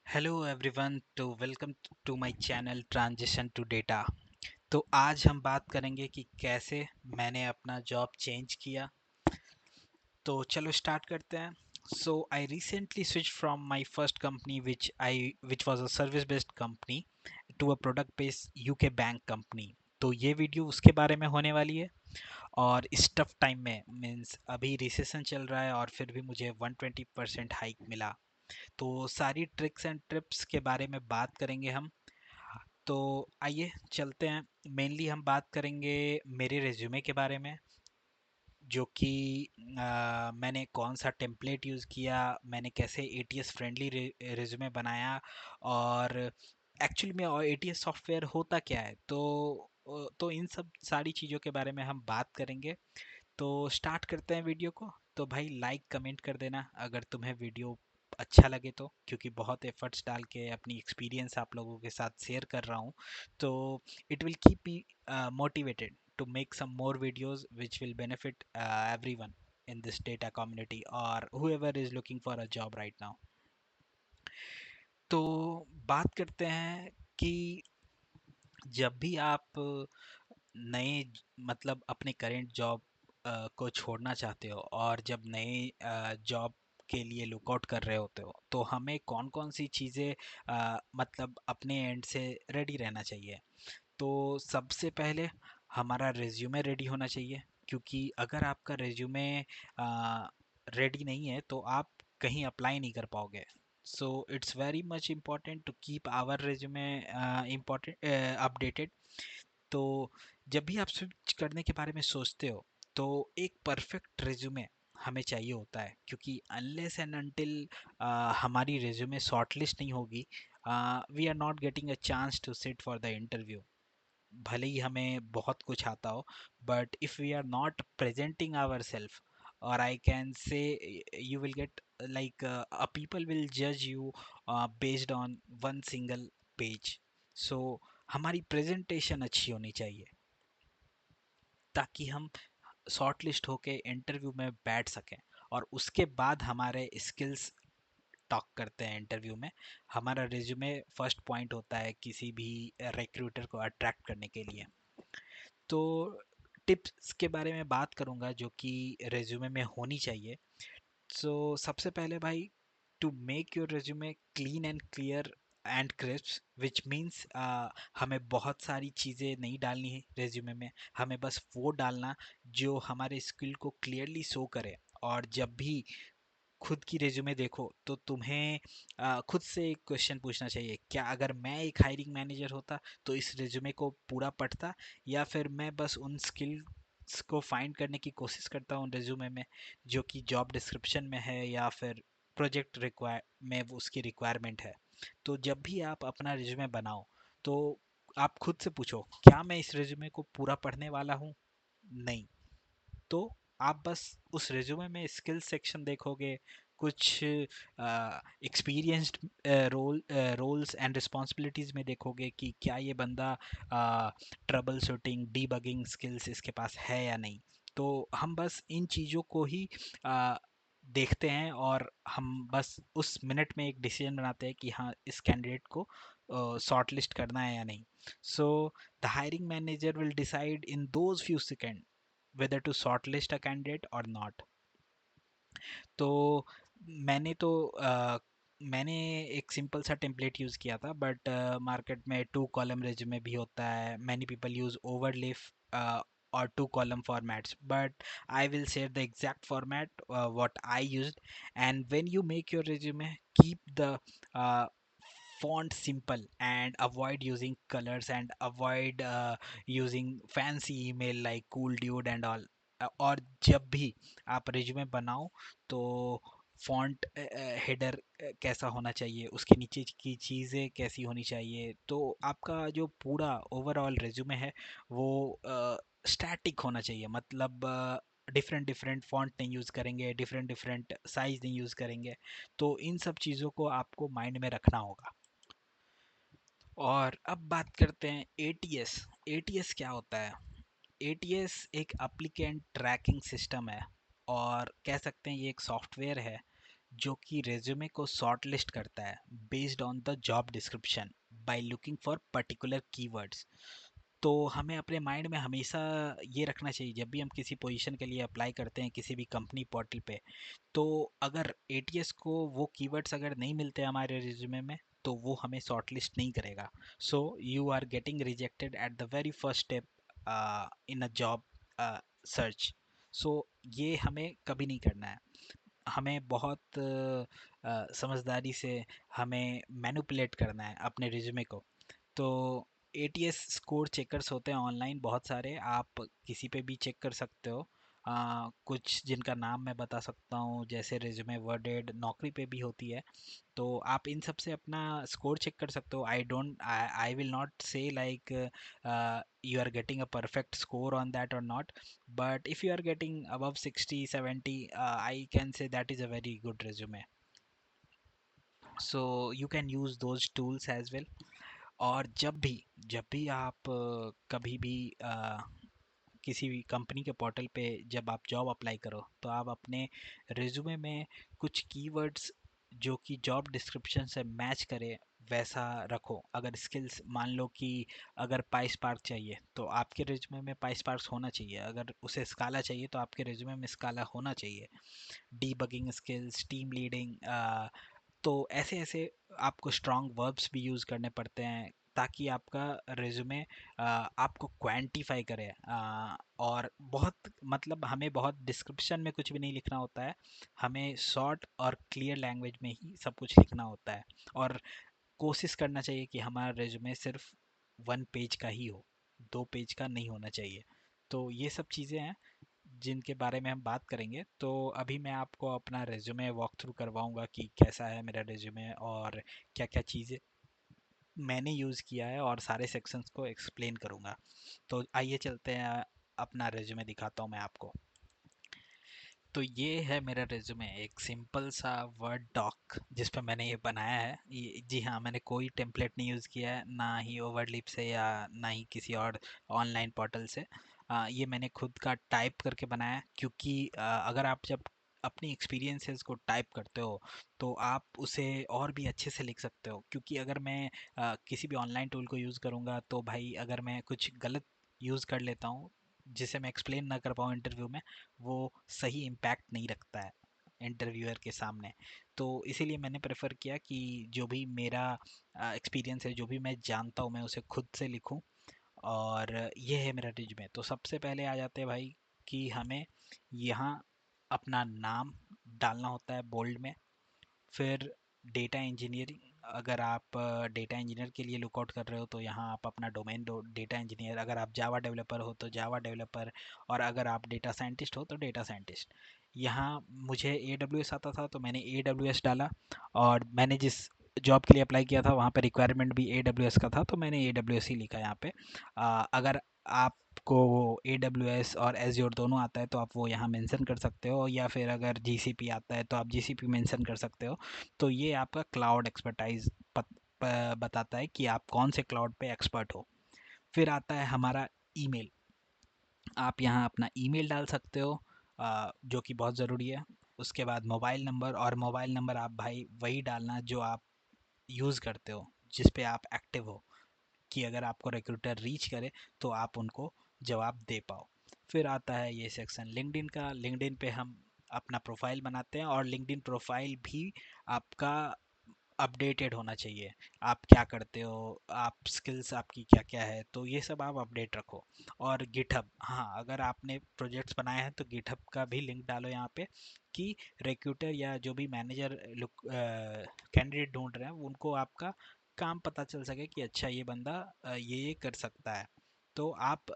Hello everyone तो welcome to my channel transition to data. तो आज हम बात करेंगे कि कैसे मैंने अपना जॉब चेंज किया। तो चलो स्टार्ट करते हैं। So I recently switch from my first company which was a service based company to a product based UK bank company. तो ये वीडियो उसके बारे में होने वाली है। और इस टफ टाइम में मीन्स अभी रिसेशन चल रहा है और फिर भी मुझे 120% हाइक मिला। तो सारी ट्रिक्स एंड ट्रिप्स के बारे में बात करेंगे हम। तो आइए चलते हैं। मेनली हम बात करेंगे मेरे रिज्यूमे के बारे में, जो कि मैंने कौन सा टेम्पलेट यूज़ किया, मैंने कैसे एटीएस फ्रेंडली रिज्यूमे बनाया, और एक्चुअली में और एटीएस सॉफ्टवेयर होता क्या है। तो इन सब सारी चीज़ों के बारे में हम बात करेंगे। तो स्टार्ट करते हैं वीडियो को। तो भाई लाइक कमेंट कर देना अगर तुम्हें वीडियो अच्छा लगे तो, क्योंकि बहुत एफर्ट्स डाल के अपनी एक्सपीरियंस आप लोगों के साथ शेयर कर रहा हूँ। तो it will keep me motivated to make some more videos which will benefit everyone in this data community or whoever is looking for a job right now. तो बात करते हैं कि जब भी आप नए मतलब अपने करेंट जॉब को छोड़ना चाहते हो और जब नए जॉब के लिए लुकआउट कर रहे होते हो, तो हमें कौन कौन सी चीज़ें मतलब अपने एंड से रेडी रहना चाहिए। तो सबसे पहले हमारा रिज्यूमे रेडी होना चाहिए, क्योंकि अगर आपका रिज्यूमे रेडी नहीं है तो आप कहीं अप्लाई नहीं कर पाओगे। So it's very much important to keep our resume important updated. तो जब भी आप स्विच करने के बारे में सोचते हो, तो एक परफेक्ट रिज्यूमे हमें चाहिए होता है, क्योंकि अनलेस एंड अनटिल हमारी रिज्यूमे शॉर्टलिस्ट नहीं होगी, we are not getting a chance to sit for the interview. भले ही हमें बहुत कुछ आता हो, but if we are not presenting our self, और I can say you will get like a people will judge you based on one single page. So हमारी presentation अच्छी होनी चाहिए ताकि हम शॉर्ट लिस्ट होके इंटरव्यू में बैठ सकें। और उसके बाद हमारे स्किल्स टॉक करते हैं इंटरव्यू में। हमारा रिज्यूमे फर्स्ट पॉइंट होता है किसी भी रिक्रूटर को अट्रैक्ट करने के लिए। तो टिप्स के बारे में बात करूंगा जो कि रिज्यूमे में होनी चाहिए। सो सबसे पहले भाई, to make your resume clean and clear and crisp, which means हमें बहुत सारी चीज़ें नहीं डालनी है रिज्यूमे में। हमें बस वो डालना जो हमारे स्किल को क्लियरली शो करे। और जब भी खुद की रिज्यूमे देखो तो तुम्हें खुद से एक क्वेश्चन पूछना चाहिए, क्या अगर मैं एक हायरिंग मैनेजर होता तो इस रिज्यूमे को पूरा पढ़ता, या फिर मैं बस उन स्किल्स को फाइंड करने की कोशिश करता हूँ रिज्यूमे में जो कि जॉब डिस्क्रिप्शन में है या फिर प्रोजेक्ट रिक्वायर में वो उसकी रिक्वायरमेंट है। तो जब भी आप अपना रिज्यूमे बनाओ, तो आप खुद से पूछो, क्या मैं इस रिज्यूमे को पूरा पढ़ने वाला हूँ? नहीं। तो आप बस उस रिज्यूमे में स्किल सेक्शन देखोगे, कुछ एक्सपीरियंस्ड रोल्स एंड रिस्पॉन्सिबिलिटीज़ में देखोगे कि क्या ये बंदा ट्रबल शूटिंग डीबगिंग स्किल्स इसके पास है या नहीं। तो हम बस इन चीज़ों को ही आ, देखते हैं, और हम बस उस मिनट में एक डिसीजन बनाते हैं कि हाँ, इस कैंडिडेट को शॉर्ट लिस्ट करना है या नहीं। So the hiring manager will decide in those few second whether to shortlist a candidate or not. तो मैंने तो मैंने एक सिंपल सा टेम्पलेट यूज़ किया था, बट मार्केट में टू कॉलम रेज्यूमे भी होता है। Many people use Overleaf or two column formats, but I will share the exact format what I used. And when you make your resume, keep the uh, font simple and avoid using colors and avoid using fancy email like cool dude and all. और जब भी आप resume बनाओ, तो font header कैसा होना चाहिए, उसके नीचे की चीज़ें कैसी होनी चाहिए, तो आपका जो पूरा ओवरऑल रिज्यूमे है वो स्टैटिक होना चाहिए। मतलब डिफरेंट डिफरेंट फॉन्ट नहीं यूज़ करेंगे, डिफरेंट डिफरेंट साइज नहीं यूज़ करेंगे। तो इन सब चीज़ों को आपको माइंड में रखना होगा। और अब बात करते हैं एटीएस। एटीएस क्या होता है? एटीएस एक एप्लीकेंट ट्रैकिंग सिस्टम है, और कह सकते हैं ये एक सॉफ्टवेयर है जो कि रेज्यूमे को शॉर्ट लिस्ट करता है based on the job description by looking for particular keywords. तो हमें अपने माइंड में हमेशा ये रखना चाहिए जब भी हम किसी पोजीशन के लिए अप्लाई करते हैं किसी भी कंपनी पोर्टल पे, तो अगर एटीएस को वो कीवर्ड्स अगर नहीं मिलते हमारे रिज्यूमे में तो वो हमें शॉर्टलिस्ट नहीं करेगा। So you are getting rejected at the very first step in a job search. So ये हमें कभी नहीं करना है। हमें बहुत समझदारी से हमें मैनिपुलेट करना है अपने रिज्यूमे को। तो एटीएस स्कोर चेकर्स होते हैं ऑनलाइन बहुत सारे, आप किसी पे भी चेक कर सकते हो। कुछ जिनका नाम मैं बता सकता हूँ जैसे रिज्यूमे वर्डेड, नौकरी पे भी होती है। तो आप इन सब से अपना स्कोर चेक कर सकते हो। आई विल नॉट से like you are getting a perfect score on that or not, but if you are getting above 60 70, I can say that is a very good resume. So you can use those tools as well. और जब भी आप कभी भी किसी भी company के portal पे जब आप जॉब अप्लाई करो तो आप अपने रिज्यूमे में कुछ कीवर्ड्स जो कि जॉब डिस्क्रिप्शन से मैच करे वैसा रखो। अगर स्किल्स मान लो कि अगर पाई स्पार्क चाहिए तो आपके रिज्यूमे में पाई स्पार्क होना चाहिए, अगर उसे स्काला चाहिए तो आपके रिज्यूमे में स्काला होना चाहिए। डीबगिंग स्किल्स, टीम लीडिंग, तो ऐसे ऐसे आपको स्ट्रॉन्ग वर्ब्स भी यूज़ करने पड़ते हैं ताकि आपका रिज्यूमे आपको क्वांटिफाई करे। और बहुत मतलब हमें बहुत डिस्क्रिप्शन में कुछ भी नहीं लिखना होता है, हमें शॉर्ट और क्लियर लैंग्वेज में ही सब कुछ लिखना होता है। और कोशिश करना चाहिए कि हमारा रिज्यूमे सिर्फ 1 पेज का ही हो, 2 पेज का नहीं होना चाहिए। तो ये सब चीज़ें हैं जिनके बारे में हम बात करेंगे। तो अभी मैं आपको अपना रिज्यूमे वॉक थ्रू करवाऊंगा कि कैसा है मेरा रिज्यूमे और क्या क्या चीज़ें मैंने यूज़ किया है, और सारे सेक्शंस को एक्सप्लेन करूंगा। तो आइए चलते हैं, अपना रिज्यूमे दिखाता हूँ मैं आपको। तो ये है मेरा रिज्यूमे, एक सिंपल सा वर्ड डॉक जिस पे मैंने ये बनाया है। जी हाँ, मैंने कोई टेम्पलेट नहीं यूज़ किया है, ना ही ओवरलिप से या ना ही किसी और ऑनलाइन पोर्टल से। ये मैंने खुद का टाइप करके बनाया है, क्योंकि अगर आप जब अपनी एक्सपीरियंसेस को टाइप करते हो तो आप उसे और भी अच्छे से लिख सकते हो। क्योंकि अगर मैं किसी भी ऑनलाइन टूल को यूज़ करूँगा तो भाई अगर मैं कुछ गलत यूज़ कर लेता हूँ जिसे मैं एक्सप्लेन ना कर पाऊँ इंटरव्यू में, वो सही इम्पैक्ट नहीं रखता है इंटरव्यूअर के सामने। तो इसीलिए मैंने प्रेफर किया कि जो भी मेरा एक्सपीरियंस है, जो भी मैं जानता हूँ, मैं उसे खुद से लिखूँ। और ये है मेरा रिज्यूमे। तो सबसे पहले आ जाते हैं भाई कि हमें यहाँ अपना नाम डालना होता है बोल्ड में। फिर डेटा इंजीनियरिंग, अगर आप डेटा इंजीनियर के लिए लुकआउट कर रहे हो तो यहाँ आप अपना डोमेन दो डेटा इंजीनियर। अगर आप जावा डेवलपर हो तो जावा डेवलपर, और अगर आप डेटा साइंटिस्ट हो तो डेटा साइंटिस्ट। यहाँ मुझे ए डब्ल्यू एस आता था तो मैंने ए डब्ल्यू एस डाला, और मैंने जिस जॉब के लिए अप्लाई किया था वहाँ पे रिक्वायरमेंट भी ए डब्ल्यू एस का था तो मैंने ए डब्ल्यू एस ही लिखा यहाँ पे। अगर आपको ए डब्ल्यू एस और एज्योर दोनों आता है तो आप वो यहाँ मेंशन कर सकते हो, या फिर अगर जी सी पी आता है तो आप जी सी पी मेंशन कर सकते हो। तो ये आपका क्लाउड एक्सपर्टाइज बताता है कि आप कौन से क्लाउड पे एक्सपर्ट हो। फिर आता है हमारा ईमेल। आप यहाँ अपना ईमेल डाल सकते हो, जो कि बहुत ज़रूरी है। उसके बाद मोबाइल नंबर, और मोबाइल नंबर आप भाई वही डालना जो आप यूज़ करते हो, जिस पे आप एक्टिव हो, कि अगर आपको रिक्रूटर रीच करे तो आप उनको जवाब दे पाओ। फिर आता है ये सेक्शन लिंक्डइन का। लिंक्डइन पे हम अपना प्रोफाइल बनाते हैं, और लिंक्डइन प्रोफाइल भी आपका अपडेटेड होना चाहिए। आप क्या करते हो, आप स्किल्स आपकी क्या क्या है, तो ये सब आप अपडेट रखो। और गिटहब, हाँ, अगर आपने प्रोजेक्ट्स बनाए हैं तो गिटहब का भी लिंक डालो यहाँ पे, कि रिक्रूटर या जो भी मैनेजर लुक कैंडिडेट ढूंढ रहे हैं उनको आपका काम पता चल सके कि अच्छा ये बंदा ये कर सकता है। तो आप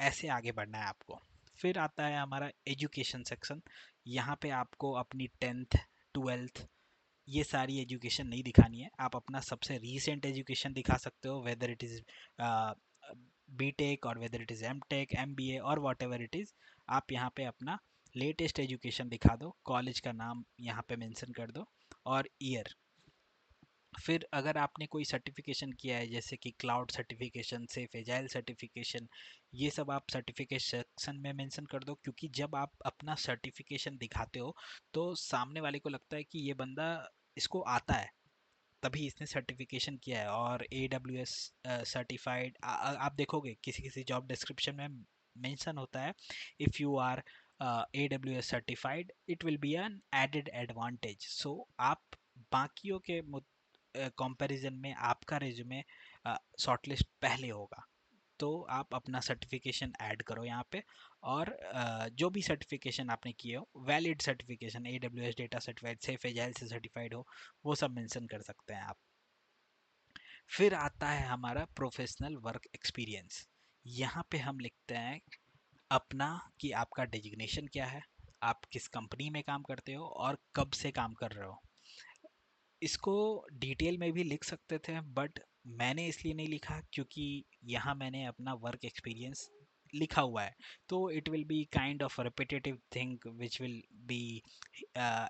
ऐसे आगे बढ़ना है आपको। फिर आता है हमारा एजुकेशन सेक्शन। यहाँ पे आपको अपनी 10th 12th ये सारी एजुकेशन नहीं दिखानी है, आप अपना सबसे रीसेंट एजुकेशन दिखा सकते हो, whether it is B Tech और whether it is M Tech M B A और वॉट एवर इट इज़। आप यहाँ पे अपना लेटेस्ट एजुकेशन दिखा दो, कॉलेज का नाम यहाँ पे मेंशन कर दो, और ईयर फिर अगर आपने कोई सर्टिफिकेशन किया है जैसे कि cloud certification, safe agile certification, ये सब आप सर्टिफिकेशन सेक्शन में मेंशन कर दो, क्योंकि जब आप अपना सर्टिफिकेशन दिखाते हो तो सामने वाले को लगता है कि ये बंदा, इसको आता है, तभी इसने सर्टिफिकेशन किया है। और AWS सर्टिफाइड आप देखोगे किसी किसी जॉब डिस्क्रिप्शन में मेंशन होता है, if you are AWS certified it will be an added advantage. So आप बाकियों के कंपैरिजन में आपका रिज्यूमे शॉर्टलिस्ट पहले होगा। तो आप अपना सर्टिफिकेशन ऐड करो यहाँ पे, और जो भी सर्टिफिकेशन आपने किए हो, valid certification, AWS data certified, safe agile से सर्टिफाइड हो, वो सब मेंशन कर सकते हैं आप। फिर आता है हमारा प्रोफेशनल वर्क एक्सपीरियंस। यहाँ पे हम लिखते हैं अपना, कि आपका डेजिग्नेशन क्या है, आप किस कंपनी में काम करते हो और कब से काम कर रहे हो। इसको डिटेल में भी लिख सकते थे, बट मैंने इसलिए नहीं लिखा क्योंकि यहाँ मैंने अपना वर्क एक्सपीरियंस लिखा हुआ है, तो it will be kind of repetitive thing which will be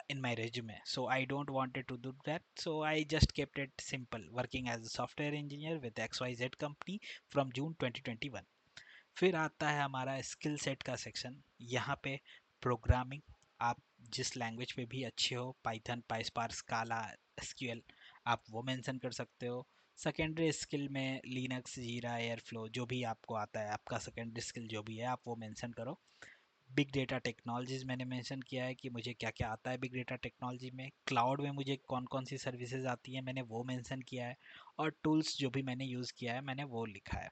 in my resume, so I don't wanted to do that, so I just kept it simple: working as a software engineer with XYZ company from June 2021। फिर आता है हमारा skill set का section. यहाँ पे programming, आप जिस language पे भी अच्छे हो, पाइथन, पाइस्पार्क, स्काला, एसक्यूएल, आप वो मेंशन कर सकते हो। सेकेंडरी स्किल में लिनक्स, जीरा, एयरफ्लो, जो भी आपको आता है, आपका सेकेंडरी स्किल जो भी है आप वो मेंशन करो। बिग डेटा टेक्नोलॉजीज मैंने मेंशन किया है कि मुझे क्या क्या आता है बिग डेटा टेक्नोलॉजी में। क्लाउड में मुझे कौन कौन सी सर्विसेज आती है मैंने वो मेंशन किया है। और टूल्स जो भी मैंने यूज़ किया है मैंने वो लिखा है।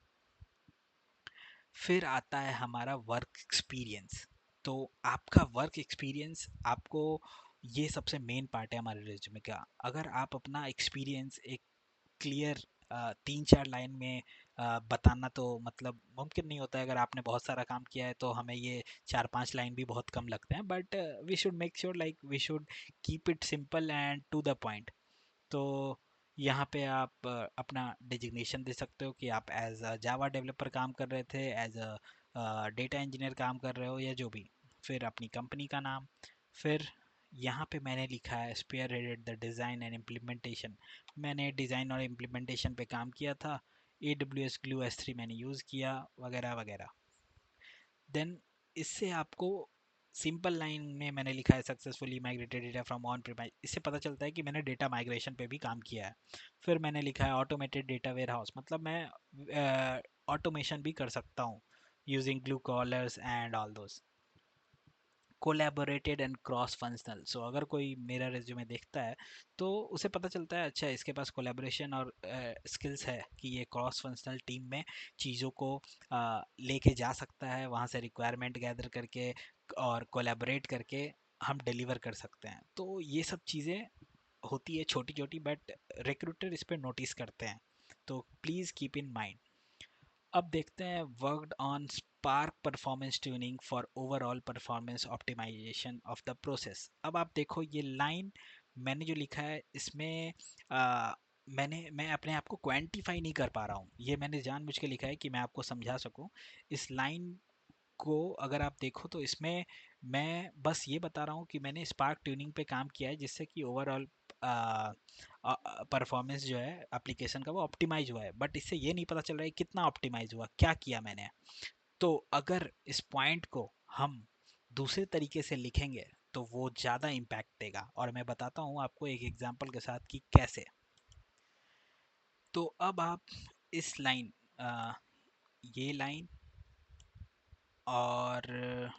फिर आता है हमारा वर्क एक्सपीरियंस। तो आपका वर्क एक्सपीरियंस, आपको, ये सबसे मेन पार्ट है हमारे रिज्यूमे का। अगर आप अपना एक्सपीरियंस एक क्लियर 3-4 लाइन में बताना तो मतलब मुमकिन नहीं होता है। अगर आपने बहुत सारा काम किया है तो हमें ये 4-5 लाइन भी बहुत कम लगते हैं, but we should make sure, like we should keep it simple and to the point. तो यहाँ पे आप अपना डिजिग्नेशन दे सकते हो कि आप एज अ जावा डेवलपर काम कर रहे थे, एज अ डेटा इंजीनियर काम कर रहे हो, या जो भी। फिर अपनी कंपनी का नाम। फिर यहाँ पे मैंने लिखा है spearheaded the design and implementation. मैंने डिज़ाइन और इम्प्लीमेंटेशन पे काम किया था। AWS ग्लू S3 मैंने यूज़ किया, वगैरह वगैरह। देन इससे आपको सिंपल लाइन में मैंने लिखा है successfully migrated data from on premise. इससे पता चलता है कि मैंने डेटा माइग्रेशन पे भी काम किया है। फिर मैंने लिखा है ऑटोमेटेड डेटा वेयर हाउस, मतलब मैं ऑटोमेशन भी कर सकता हूँ using Glue crawlers and all those. Collaborated and cross functional, so अगर कोई मेरा रिज्यूमे देखता है तो उसे पता चलता है अच्छा इसके पास कोलैबोरेशन और स्किल्स है, कि ये क्रॉस फंक्शनल टीम में चीज़ों को लेके जा सकता है, वहाँ से रिक्वायरमेंट गैदर करके और कोलैबोरेट करके हम डिलीवर कर सकते हैं। तो ये सब चीज़ें होती है छोटी छोटी, बट रिक्रूटर इस पर नोटिस करते हैं, तो प्लीज़ कीप इन माइंड। अब देखते हैं worked on spark performance tuning for overall performance optimization of the process. अब आप देखो ये लाइन मैंने जो लिखा है इसमें मैं अपने आप को क्वांटिफाई नहीं कर पा रहा हूँ। ये मैंने जानबूझ के लिखा है कि मैं आपको समझा सकूँ। इस लाइन को अगर आप देखो तो इसमें मैं बस ये बता रहा हूँ कि मैंने स्पार्क ट्यूनिंग पे काम किया है, जिससे कि ओवरऑल परफॉर्मेंस जो है एप्लीकेशन का वो ऑप्टिमाइज हुआ है, बट इससे ये नहीं पता चल रहा है कितना ऑप्टिमाइज हुआ, क्या किया मैंने। तो अगर इस पॉइंट को हम दूसरे तरीके से लिखेंगे तो वो ज़्यादा इम्पैक्ट देगा, और मैं बताता हूँ आपको एक एग्जांपल के साथ कि कैसे। तो अब आप इस लाइन, ये लाइन और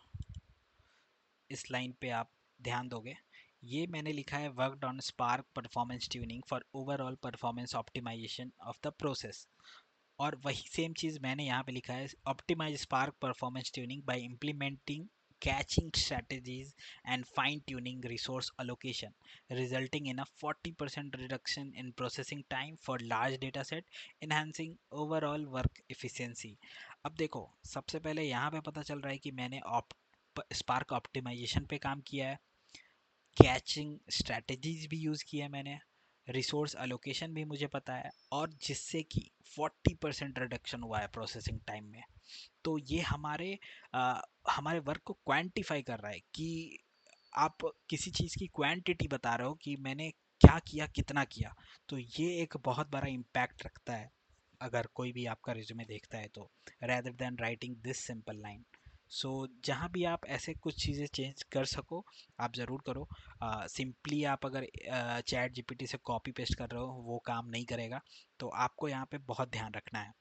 इस लाइन पे आप ध्यान दोगे, ये मैंने लिखा है worked on spark performance tuning for overall performance optimization of the process. और वही सेम चीज़ मैंने यहाँ पे लिखा है optimize spark performance tuning by implementing caching strategies and fine tuning resource allocation resulting in a 40% reduction in processing time for large data set, enhancing overall work efficiency। अब देखो सबसे पहले यहाँ पे पता चल रहा है कि मैंने स्पार्क ऑप्टिमाइजेशन पे काम किया है, कैचिंग स्ट्रैटेजीज भी यूज़ किया है मैंने, रिसोर्स अलोकेशन भी मुझे पता है, और जिससे कि 40% रिडक्शन हुआ है प्रोसेसिंग टाइम में। तो ये हमारे वर्क को क्वांटिफाई कर रहा है कि आप किसी चीज़ की क्वांटिटी बता रहे हो कि मैंने क्या किया, कितना किया। तो ये एक बहुत बड़ा इम्पैक्ट रखता है अगर कोई भी आपका रिज्यूमे देखता है तो, rather than writing this simple line. So जहाँ भी आप ऐसे कुछ चीज़ें चेंज कर सको आप ज़रूर करो। सिंपली आप अगर चैट जीपीटी से कॉपी पेस्ट कर रहे हो वो काम नहीं करेगा, तो आपको यहाँ पे बहुत ध्यान रखना है।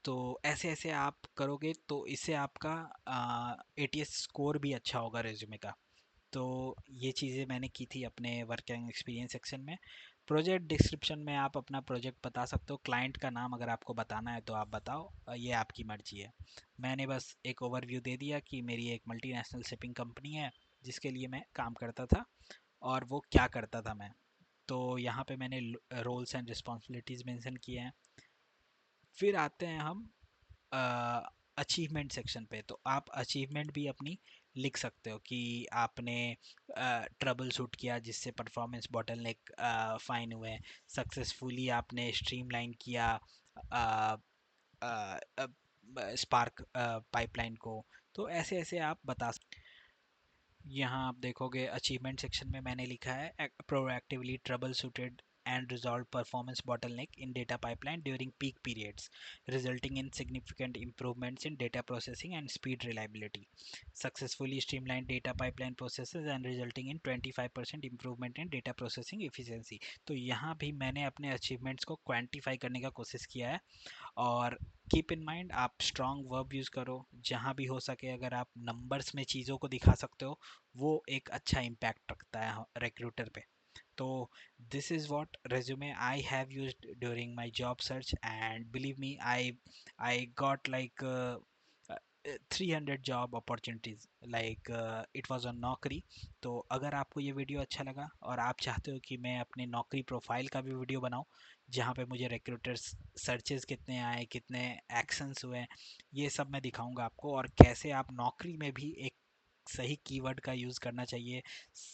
तो ऐसे ऐसे आप करोगे तो इससे आपका एटीएस स्कोर भी अच्छा होगा रिज्यूमे का। तो ये चीज़ें मैंने की थी अपने वर्किंग एक्सपीरियंस सेक्शन में। प्रोजेक्ट डिस्क्रिप्शन में आप अपना प्रोजेक्ट बता सकते हो, क्लाइंट का नाम अगर आपको बताना है तो आप बताओ, ये आपकी मर्जी है। मैंने बस एक ओवरव्यू दे दिया कि मेरी एक मल्टीनेशनल शिपिंग कंपनी है जिसके लिए मैं काम करता था और वो क्या करता था मैं। तो यहाँ पे मैंने रोल्स एंड रिस्पॉन्सिबिलिटीज़ मेंशन किए हैं। फिर आते हैं हम अचीवमेंट सेक्शन पे। तो आप अचीवमेंट भी अपनी लिख सकते हो कि आपने ट्रबल शूट किया जिससे परफॉर्मेंस बॉटलनेक फाइन हुए, सक्सेसफुली आपने स्ट्रीमलाइन किया स्पार्क पाइपलाइन को। तो ऐसे ऐसे आप बता। यहाँ आप देखोगे अचीवमेंट सेक्शन में मैंने लिखा है proactively trouble shooted and resolved performance bottleneck in data pipeline during peak periods, resulting in significant improvements in data processing and speed reliability. Successfully streamlined data pipeline processes and resulting in 25% improvement in data processing efficiency. तो यहाँ भी मैंने अपने achievements को quantify करने का कोशिश किया है। और कीप इन माइंड आप स्ट्रॉन्ग वर्ब यूज़ करो, जहाँ भी हो सके अगर आप नंबर्स में चीज़ों को दिखा सकते हो वो एक अच्छा इम्पैक्ट रखता है रिक्रूटर पे। तो this is what resume I have used during my job search, and believe me, I got like 300 job opportunities, like it was on Naukri. तो अगर आपको ये वीडियो अच्छा लगा और आप चाहते हो कि मैं अपने नौकरी प्रोफाइल का भी वीडियो बनाऊं जहाँ पे मुझे रिक्रूटर्स सर्चेस कितने आए, कितने एक्शंस हुए, ये सब मैं दिखाऊंगा आपको, और कैसे आप नौकरी में भी एक सही कीवर्ड का यूज़ करना चाहिए,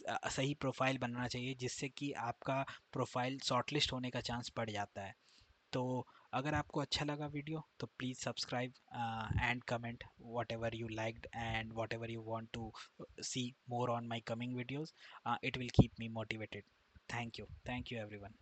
सही प्रोफाइल बनाना चाहिए जिससे कि आपका प्रोफाइल शॉर्टलिस्ट होने का चांस बढ़ जाता है। तो अगर आपको अच्छा लगा वीडियो तो please subscribe and comment whatever you liked and whatever you want to see more on my coming videos. It will keep me motivated. Thank you every one.